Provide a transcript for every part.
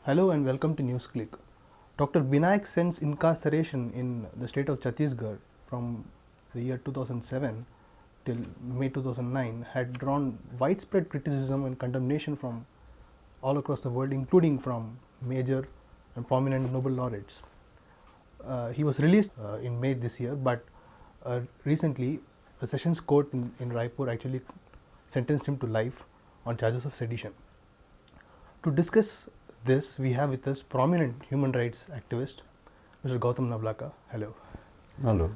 Hello and welcome to NewsClick. Dr Binayak Sen's incarceration in the state of Chhattisgarh from the year 2007 till May 2009 had drawn widespread criticism and condemnation from all across the world, including from major and prominent Nobel laureates. He was released in May this year, but recently the Sessions Court in Raipur actually sentenced him to life on charges of sedition. To discuss this, we have with us prominent human rights activist, Mr. Gautam Navlakha. Hello. Hello.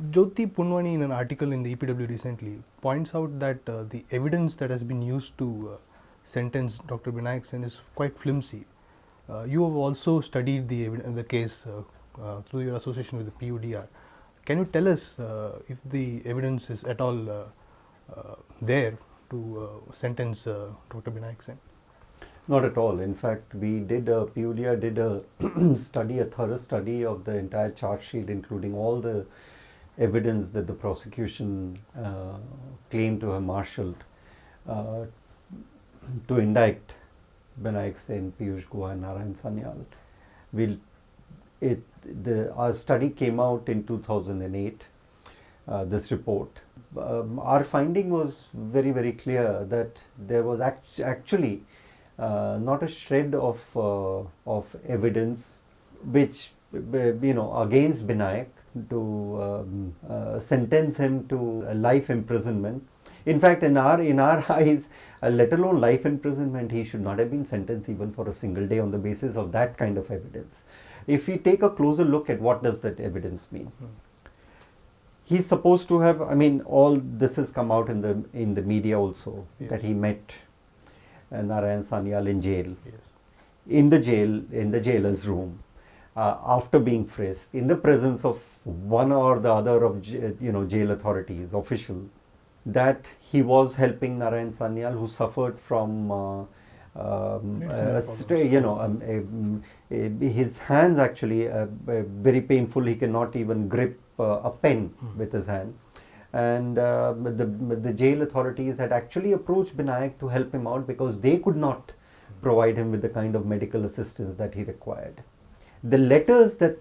Jyoti Punwani, in an article in the EPW recently, points out that the evidence that has been used to sentence Dr. Binayak Sen is quite flimsy. You have also studied the case through your association with the PUDR. Can you tell us if the evidence is at all there to sentence Dr. Binayak Sen? Not at all. In fact, PUDR did a study, a thorough study of the entire charge sheet, including all the evidence that the prosecution claimed to have marshalled to indict Binayak Sen, Piyush Guha and Narayan Sanyal. Our study came out in 2008, this report. Our finding was very, very clear that there was actually not a shred of evidence which, against Binayak to sentence him to a life imprisonment. In fact, in our eyes, let alone life imprisonment, he should not have been sentenced even for a single day on the basis of that kind of evidence. If we take a closer look at what does that evidence mean, he's supposed to have. All this has come out in the media also, yes, that he met Narayan Sanyal in jail, yes, in the jailer's room, after being frisked, in the presence of one or the other of jail authorities, official, that he was helping Narayan Sanyal, who suffered from his hands actually very painful. He cannot even grip a pen with his hand. And the jail authorities had actually approached Binayak to help him out because they could not provide him with the kind of medical assistance that he required. The letters that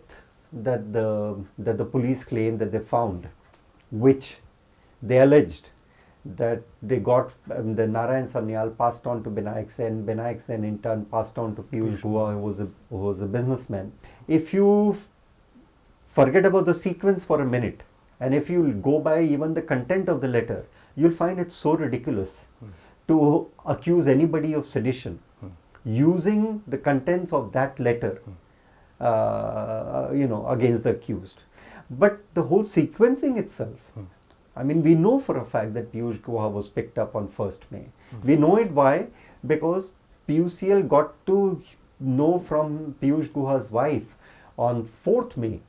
the police claimed that they found, which they alleged that they got, the Narayan Sanyal passed on to Binayak Sen in turn passed on to Piyush Guha, who was a businessman. If you forget about the sequence for a minute, and if you go by even the content of the letter, you'll find it so ridiculous to accuse anybody of sedition using the contents of that letter, against the accused. But the whole sequencing itself, we know for a fact that Piyush Guha was picked up on 1st May. We know it why? Because PUCL got to know from Piyush Guha's wife on 4th May.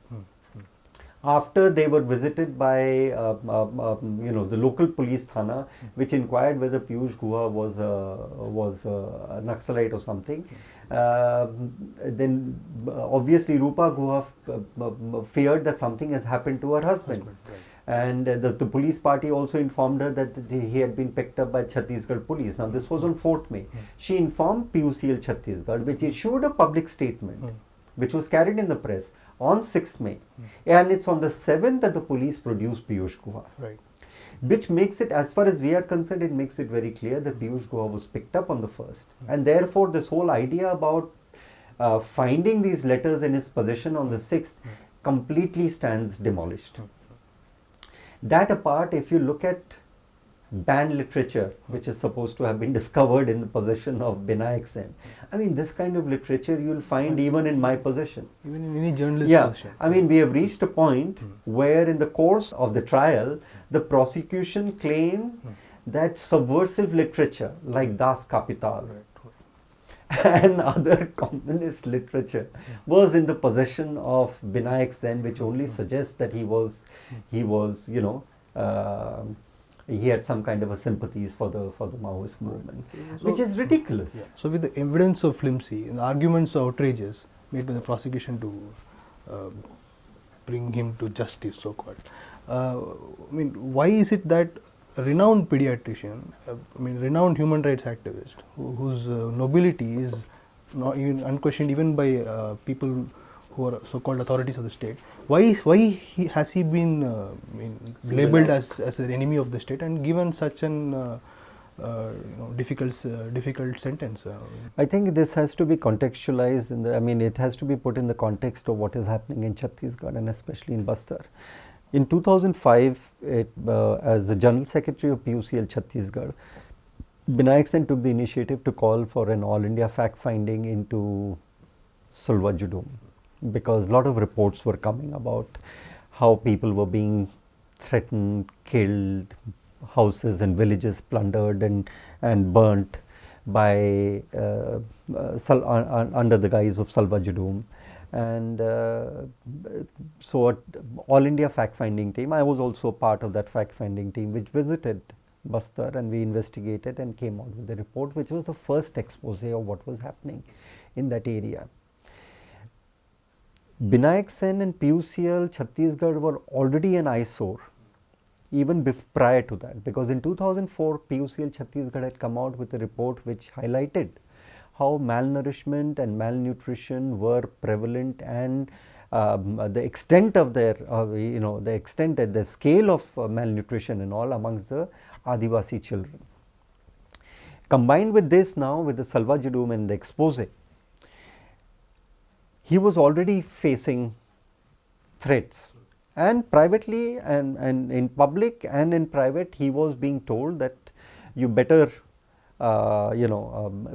After they were visited by the local police thana, which inquired whether Piyush Guha was a Naxalite or something. Then obviously Rupa Guha feared that something has happened to her husband. Right. And the police party also informed her that he had been picked up by Chhattisgarh police. Now this was on 4th May. She informed PUCL Chhattisgarh, which issued a public statement, which was carried in the press on 6th May. And it's on the 7th that the police produced Piyush Guha. Right. Which makes it, as far as we are concerned, it makes it very clear that Piyush Guha was picked up on the 1st. And therefore, this whole idea about finding these letters in his possession on the 6th completely stands demolished. That apart, if you look at banned literature, which is supposed to have been discovered in the possession of Binayak Sen, this kind of literature you'll find even in my possession. Even in any journalist's possession. We have reached a point where in the course of the trial, the prosecution claimed that subversive literature like Das Kapital and other communist literature was in the possession of Binayak Sen, which only suggests that he had some kind of a sympathies for the Maoist movement, which is ridiculous. Yeah. So with the evidence so flimsy and the arguments of outrages made by the prosecution to bring him to justice, so-called, why is it that a renowned pediatrician, renowned human rights activist, whose nobility is not even unquestioned even by people who are so-called authorities of the state. Has he been labelled as an enemy of the state and given such an difficult sentence? I think this has to be contextualized. It has to be put in the context of what is happening in Chhattisgarh and especially in Bastar. In 2005, as the General Secretary of PUCL Chhattisgarh, Binayak Sen took the initiative to call for an all India fact finding into Sulva Judum, because a lot of reports were coming about how people were being threatened, killed, houses and villages plundered and burnt by under the guise of Salva Judum. And so all India fact finding team, I was also part of that fact finding team which visited Bastar, and we investigated and came out with a report which was the first expose of what was happening in that area. Binayak Sen and PUCL Chhattisgarh were already an eyesore even prior to that, because in 2004 PUCL Chhattisgarh had come out with a report which highlighted how malnourishment and malnutrition were prevalent, and the extent of their, the scale of malnutrition and all amongst the Adivasi children. Combined with this now, with the Salva Judum and the expose, he was already facing threats, and privately and in public and in private he was being told that you better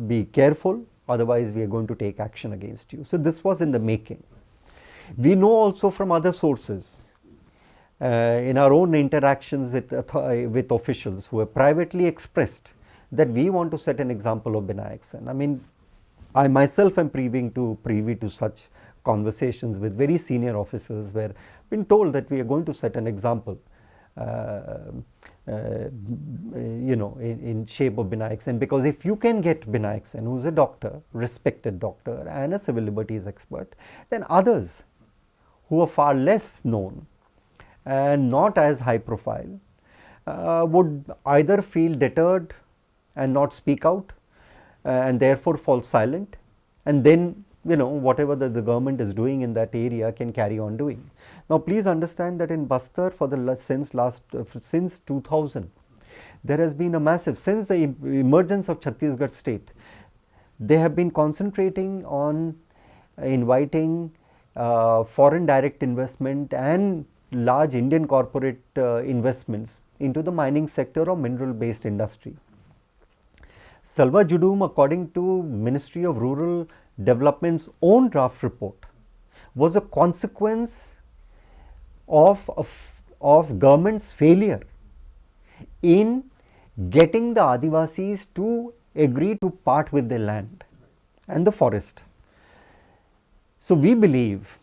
be careful, otherwise we are going to take action against you. So this was in the making. We know also from other sources, in our own interactions with officials who have privately expressed that we want to set an example of Binayak Sen. I myself am privy to such conversations with very senior officers where been told that we are going to set an example in shape of Binayak Sen, because if you can get Binayak Sen, who is a doctor, respected doctor and a civil liberties expert, then others who are far less known and not as high profile would either feel deterred and not speak out and therefore fall silent, and then whatever the government is doing in that area can carry on doing. Now please understand that in Bastar since 2000 there has been a massive, since the emergence of Chhattisgarh state, they have been concentrating on inviting foreign direct investment and large Indian corporate investments into the mining sector or mineral based industry. Salva Judum, according to Ministry of Rural Development's own draft report, was a consequence of government's failure in getting the Adivasis to agree to part with their land and the forest. So we believe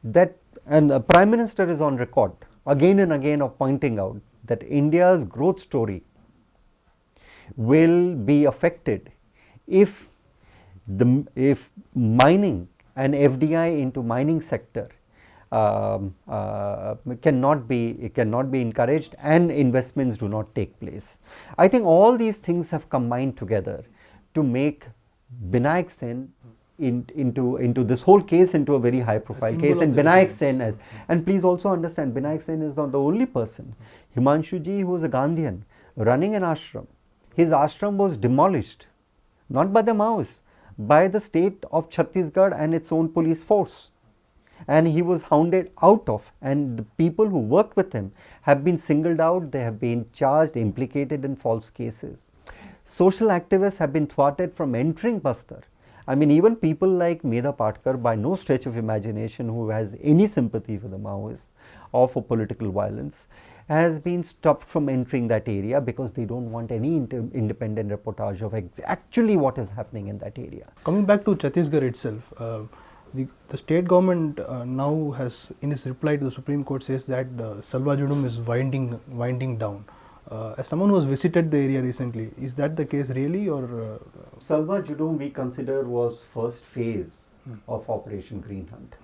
that, and the Prime Minister is on record again and again of pointing out that India's growth story will be affected if mining and FDI into mining sector cannot be encouraged and investments do not take place. I think all these things have combined together to make Binayak Sen into this whole case into a very high profile case, and Binayak Sen and please also understand, Binayak Sen is not the only person. Himanshu ji, who is a Gandhian running an ashram, his ashram was demolished not by the Maoists, by the state of Chhattisgarh and its own police force, and he was hounded out of, and the people who worked with him have been singled out, they have been charged, implicated in false cases. Social activists have been thwarted from entering Bastar. Even people like Medha Patkar, by no stretch of imagination, who has any sympathy for the Maoists or for political violence, has been stopped from entering that area because they don't want any independent reportage of actually what is happening in that area. Coming back to Chhattisgarh itself, the state government now has, in its reply to the Supreme Court, says that Salva Judum is winding down. As someone who has visited the area recently, is that the case really, or? Salva Judum we consider was first phase of Operation Green Hunt.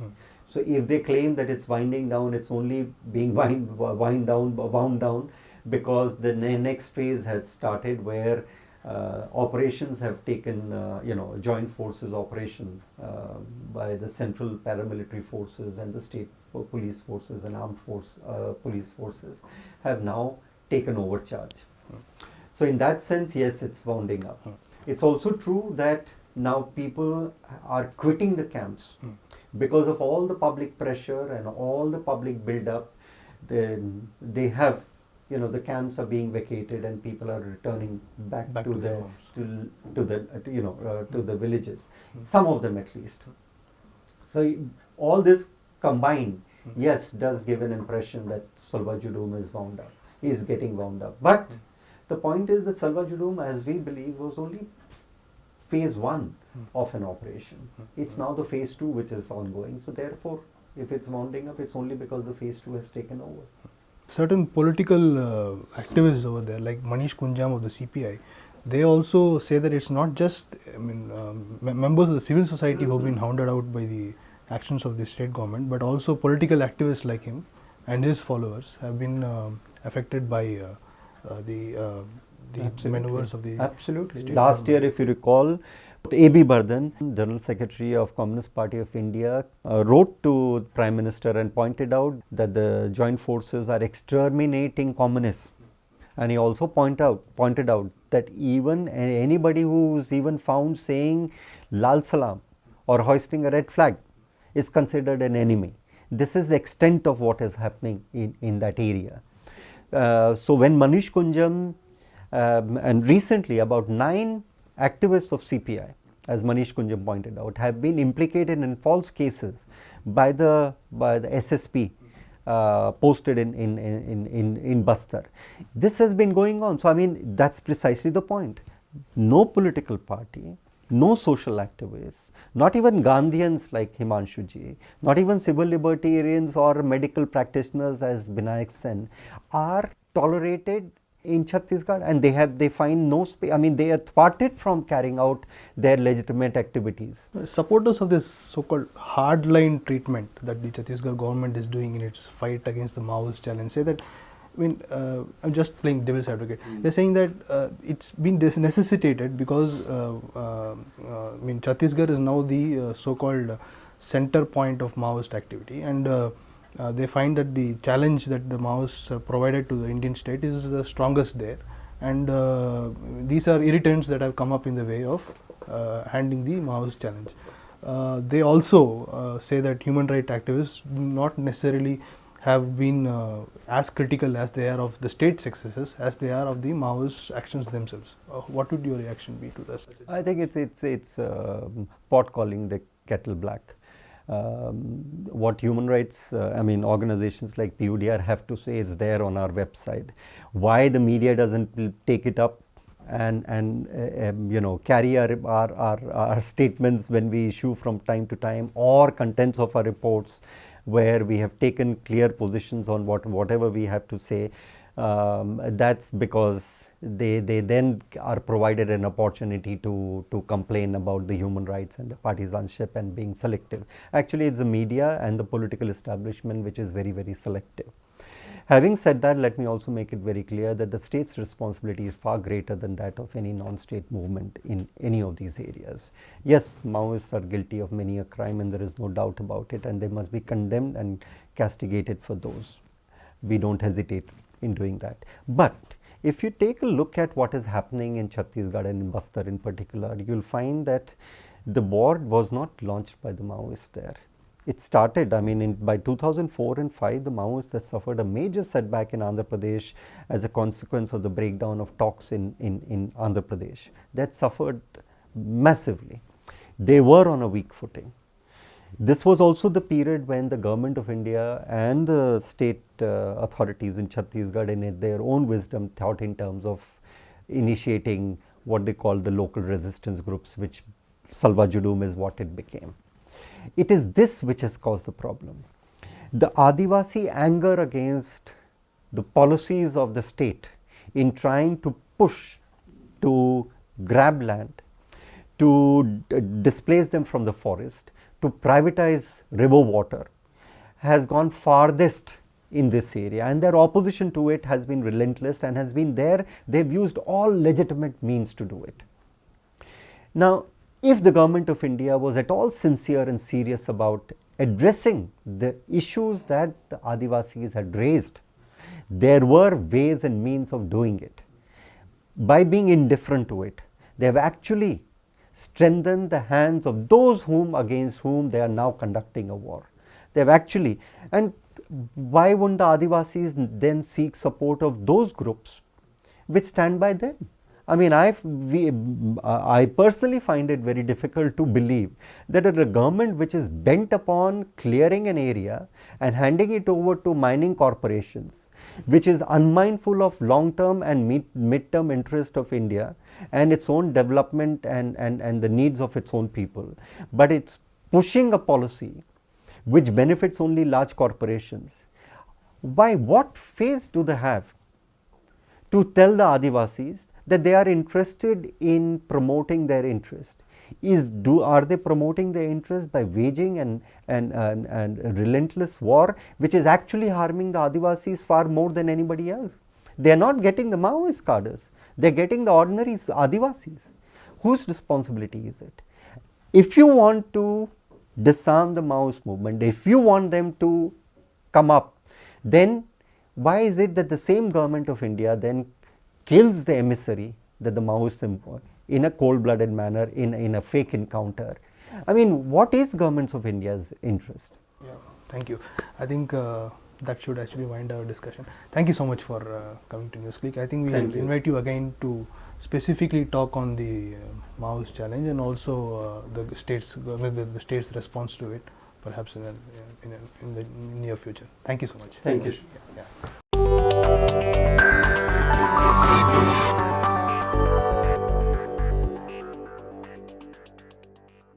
So if they claim that it's winding down, it's only being wound down because the next phase has started, where operations have taken, joint forces operation by the central paramilitary forces and the state police forces and armed police forces have now taken over charge. So in that sense, yes, it's wounding up. It's also true that now people are quitting the camps because of all the public pressure and all the public build-up. They have, the camps are being vacated and people are returning back to the villages. Some of them at least. So all this combined, yes, does give an impression that Salwa Judum is wound up. He is getting wound up. But the point is that Salwa Judum, as we believe, was only phase 1 of an operation. It's now the phase 2 which is ongoing. So therefore, if it's wounding up, it's only because the phase 2 has taken over. Certain political activists over there, like Manish Kunjam of the CPI, they also say that it's not just members of the civil society who have been hounded out by the actions of the state government, but also political activists like him and his followers have been affected by the maneuvers of the Absolutely. state Last government. year, if you recall, A.B. Bardhan, General Secretary of Communist Party of India, wrote to Prime Minister and pointed out that the joint forces are exterminating communists. And he also pointed out that even anybody who's even found saying Lal Salam or hoisting a red flag is considered an enemy. This is the extent of what is happening in that area. So when Manish Kunjam and recently about 9 activists of CPI, as Manish Kunjam pointed out, have been implicated in false cases by the SSP posted in Bastar. This has been going on. So I mean, that's precisely the point. No political party, no social activists, not even Gandhians like Himanshu Ji, not even civil libertarians or medical practitioners as Binayak Sen are tolerated in Chhattisgarh, and they find no space. I mean, they are thwarted from carrying out their legitimate activities. Supporters of this so-called hardline treatment that the Chhattisgarh government is doing in its fight against the Maoist challenge say that, I'm just playing devil's advocate. They're saying that it's been necessitated because Chhattisgarh is now the so-called center point of Maoist activity, and they find that the challenge that the Maoists provided to the Indian state is the strongest there, and these are irritants that have come up in the way of handling the Maoist challenge. They also say that human rights activists not necessarily have been as critical as they are of the state's successes as they are of the Maoist actions themselves. What would your reaction be to this? I think it's pot calling the kettle black. What human rights, organizations like PUDR have to say is there on our website. Why the media doesn't take it up and carry our statements when we issue from time to time, or contents of our reports where we have taken clear positions on whatever we have to say. That's because they then are provided an opportunity to complain about the human rights and the partisanship and being selective. Actually, it's the media and the political establishment which is very, very selective. Having said that, let me also make it very clear that the state's responsibility is far greater than that of any non-state movement in any of these areas. Yes, Maoists are guilty of many a crime, and there is no doubt about it, and they must be condemned and castigated for those. We don't hesitate in doing that. But if you take a look at what is happening in Chhattisgarh and in Bastar in particular, you will find that the war was not launched by the Maoists there. It started, by 2004 and 5, the Maoists have suffered a major setback in Andhra Pradesh as a consequence of the breakdown of talks in Andhra Pradesh. They had suffered massively. They were on a weak footing. This was also the period when the government of India and the state authorities in Chhattisgarh, in their own wisdom, thought in terms of initiating what they call the local resistance groups, which Salwa Judum is what it became. It is this which has caused the problem. The Adivasi anger against the policies of the state in trying to push to grab land, to displace them from the forest, to privatize river water, has gone farthest in this area, and their opposition to it has been relentless and has been there. They've used all legitimate means to do it. Now, if the government of India was at all sincere and serious about addressing the issues that the Adivasis had raised, there were ways and means of doing it. By being indifferent to it, they have actually strengthened the hands of those against whom they are now conducting a war. They have actually, and why wouldn't the Adivasis then seek support of those groups which stand by them? I mean, I personally find it very difficult to believe that a government which is bent upon clearing an area and handing it over to mining corporations, which is unmindful of long-term and mid-term interest of India and its own development and the needs of its own people, but it's pushing a policy which benefits only large corporations. By what face do they have to tell the Adivasis that they are interested in promoting their interest? Are they promoting their interest by waging a relentless war, which is actually harming the Adivasis far more than anybody else? They are not getting the Maoist cadres, they are getting the ordinary Adivasis. Whose responsibility is it? If you want to disarm the Maoist movement, if you want them to come up, then why is it that the same government of India then kills the emissary that the Maoists employ in a cold-blooded manner, in a fake encounter? I mean, what is governments of India's interest? Yeah, thank you. I think that should actually wind our discussion. Thank you so much for coming to NewsClick. I think we will invite you again to specifically talk on the Maoist challenge and also the state's response to it, perhaps in the near future. Thank you so much. Thank you. Yeah.